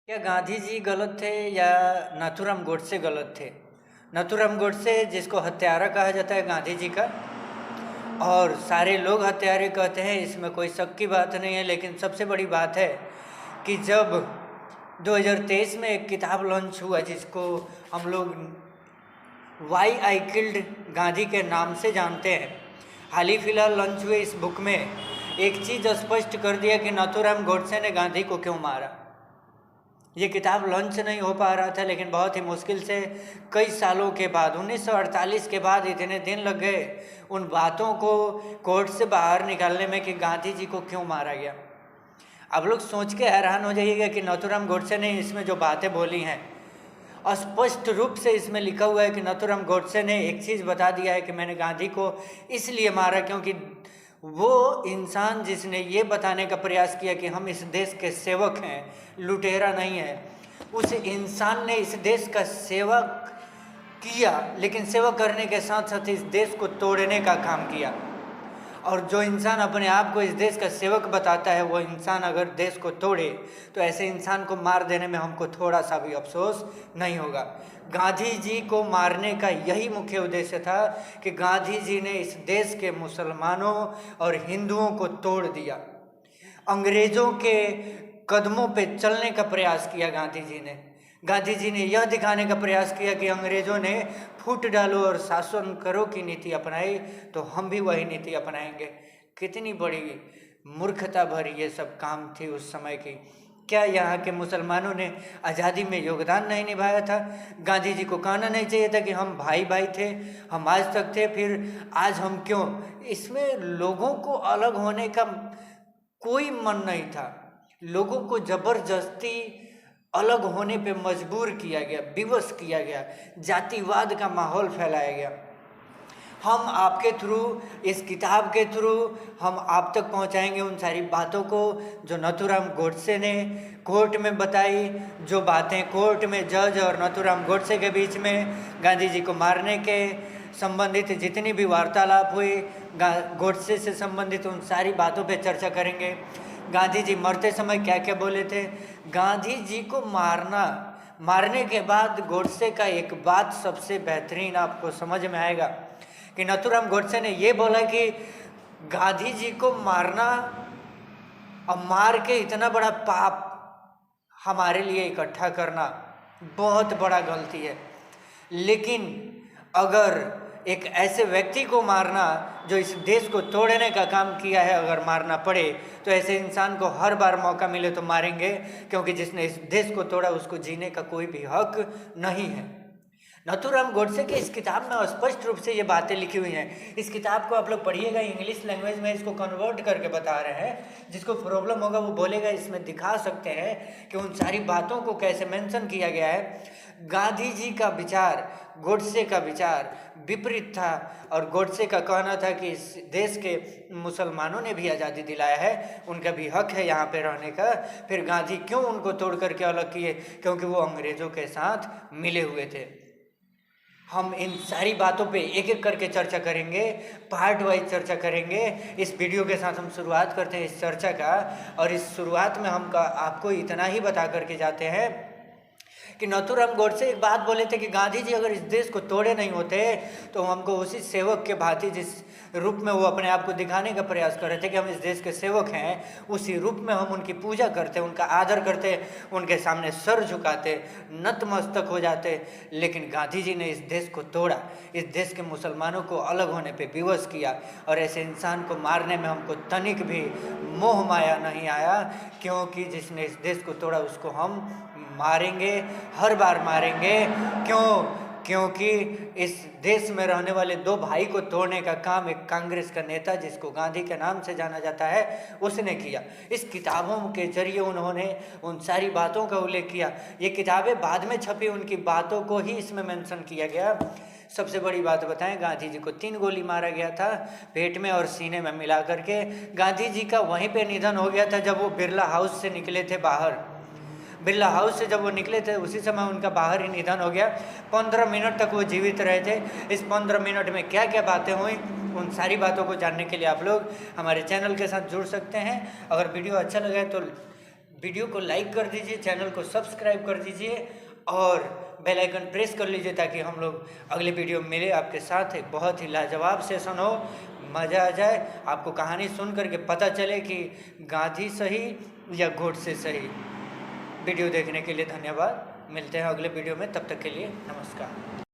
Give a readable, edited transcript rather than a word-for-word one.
क्या गांधी जी गलत थे या नाथूराम गोडसे गलत थे? नाथूराम गोडसे जिसको हत्यारा कहा जाता है गांधी जी का, और सारे लोग हत्यारे कहते हैं, इसमें कोई शक की बात नहीं है। लेकिन सबसे बड़ी बात है कि जब 2023 में एक किताब लॉन्च हुआ जिसको हम लोग वाई आई किल्ड गांधी के नाम से जानते हैं, हाल ही फिलहाल लॉन्च हुए इस बुक में एक चीज़ स्पष्ट कर दिया कि नाथूराम गोडसे ने गांधी को क्यों मारा। ये किताब लॉन्च नहीं हो पा रहा था, लेकिन बहुत ही मुश्किल से कई सालों के बाद 1948 के बाद इतने दिन लग गए उन बातों को कोर्ट से बाहर निकालने में कि गांधी जी को क्यों मारा गया। आप लोग सोच के हैरान हो जाइएगा कि नाथूराम गोडसे ने इसमें जो बातें बोली हैं, स्पष्ट रूप से इसमें लिखा हुआ है कि नाथूराम गोडसे ने एक चीज़ बता दिया है कि मैंने गांधी को इसलिए मारा क्योंकि वो इंसान जिसने ये बताने का प्रयास किया कि हम इस देश के सेवक हैं, लुटेरा नहीं है, उस इंसान ने इस देश का सेवा किया, लेकिन सेवा करने के साथ साथ इस देश को तोड़ने का काम किया। और जो इंसान अपने आप को इस देश का सेवक बताता है, वो इंसान अगर देश को तोड़े तो ऐसे इंसान को मार देने में हमको थोड़ा सा भी अफसोस नहीं होगा। गांधी जी को मारने का यही मुख्य उद्देश्य था कि गांधी जी ने इस देश के मुसलमानों और हिंदुओं को तोड़ दिया। अंग्रेज़ों के कदमों पे चलने का प्रयास किया गांधी जी ने यह दिखाने का प्रयास किया कि अंग्रेज़ों ने फूट डालो और शासन करो की नीति अपनाई तो हम भी वही नीति अपनाएंगे। कितनी बड़ी मूर्खता भरी ये सब काम थी उस समय की। क्या यहाँ के मुसलमानों ने आज़ादी में योगदान नहीं निभाया था? गांधी जी को कहना नहीं चाहिए था कि हम भाई भाई थे, हम आज तक थे, फिर आज हम क्यों? इसमें लोगों को अलग होने का कोई मन नहीं था। लोगों को ज़बरदस्ती अलग होने पे मजबूर किया गया, विवश किया गया, जातिवाद का माहौल फैलाया गया। हम आपके थ्रू, इस किताब के थ्रू हम आप तक पहुंचाएंगे उन सारी बातों को जो नाथूराम गोडसे ने कोर्ट में बताई, जो बातें कोर्ट में जज और नाथूराम गोडसे के बीच में गांधी जी को मारने के संबंधित जितनी भी वार्तालाप हुई, गोडसे से संबंधित उन सारी बातों पे चर्चा करेंगे। गांधी जी मरते समय क्या क्या बोले थे। गांधी जी को मारने के बाद गोडसे का एक बात सबसे बेहतरीन आपको समझ में आएगा कि नाथूराम गोडसे ने ये बोला कि गांधी जी को मारना और मार के इतना बड़ा पाप हमारे लिए इकट्ठा करना बहुत बड़ा गलती है। लेकिन अगर एक ऐसे व्यक्ति को मारना जो इस देश को तोड़ने का काम किया है, अगर मारना पड़े तो ऐसे इंसान को हर बार मौका मिले तो मारेंगे, क्योंकि जिसने इस देश को तोड़ा उसको जीने का कोई भी हक नहीं है। नाथूराम गोडसे के इस किताब में स्पष्ट रूप से ये बातें लिखी हुई हैं। इस किताब को आप लोग पढ़िएगा, इंग्लिश लैंग्वेज में इसको कन्वर्ट करके बता रहे हैं। जिसको प्रॉब्लम होगा वो बोलेगा, इसमें दिखा सकते हैं कि उन सारी बातों को कैसे मेंशन किया गया है। गांधी जी का विचार गोडसे का विचार विपरीत था, और गोडसे का कहना था कि इस देश के मुसलमानों ने भी आज़ादी दिलाया है, उनका भी हक है यहाँ पे रहने का। फिर गांधी क्यों उनको तोड़ करके अलग किए? क्योंकि वो अंग्रेज़ों के साथ मिले हुए थे। हम इन सारी बातों पे एक एक करके चर्चा करेंगे, पार्ट वाइज चर्चा करेंगे। इस वीडियो के साथ हम शुरुआत करते हैं इस चर्चा का, और इस शुरुआत में हम आपको इतना ही बता करके जाते हैं कि नाथूराम गोडसे एक बात बोले थे कि गांधी जी अगर इस देश को तोड़े नहीं होते तो हमको उसी सेवक के भांति, जिस रूप में वो अपने आप को दिखाने का प्रयास कर रहे थे कि हम इस देश के सेवक हैं, उसी रूप में हम उनकी पूजा करते, उनका आदर करते, उनके सामने सर झुकाते, नतमस्तक हो जाते। लेकिन गांधी जी ने इस देश को तोड़ा, इस देश के मुसलमानों को अलग होने पर विवश किया, और ऐसे इंसान को मारने में हमको तनिक भी मोह माया नहीं आया, क्योंकि जिसने इस देश को तोड़ा उसको हम मारेंगे, हर बार मारेंगे। क्योंकि इस देश में रहने वाले दो भाई को तोड़ने का काम एक कांग्रेस का नेता, जिसको गांधी के नाम से जाना जाता है, उसने किया। इस किताबों के जरिए उन्होंने उन सारी बातों का उल्लेख किया। ये किताबें बाद में छपी, उनकी बातों को ही इसमें मेंशन किया गया। सबसे बड़ी बात बताएं, गांधी जी को 3 गोली मारा गया था, पेट में और सीने में मिला करके। गांधी जी का वहीं पे निधन हो गया था जब वो बिरला हाउस से निकले थे बाहर। बिरला हाउस से जब वो निकले थे उसी समय उनका बाहर ही निधन हो गया। 15 मिनट तक वो जीवित रहे थे। इस 15 मिनट में क्या क्या बातें हुई, उन सारी बातों को जानने के लिए आप लोग हमारे चैनल के साथ जुड़ सकते हैं। अगर वीडियो अच्छा लगे तो वीडियो को लाइक कर दीजिए, चैनल को सब्सक्राइब कर दीजिए और बेल आइकन प्रेस कर लीजिए ताकि हम लोग अगले वीडियो में मिले आपके साथ। एक बहुत ही लाजवाब सेशन हो, मज़ा आ जाए, आपको कहानी सुन करके पता चले कि गांधी सही या गोडसे सही। वीडियो देखने के लिए धन्यवाद। मिलते हैं अगले वीडियो में, तब तक के लिए नमस्कार।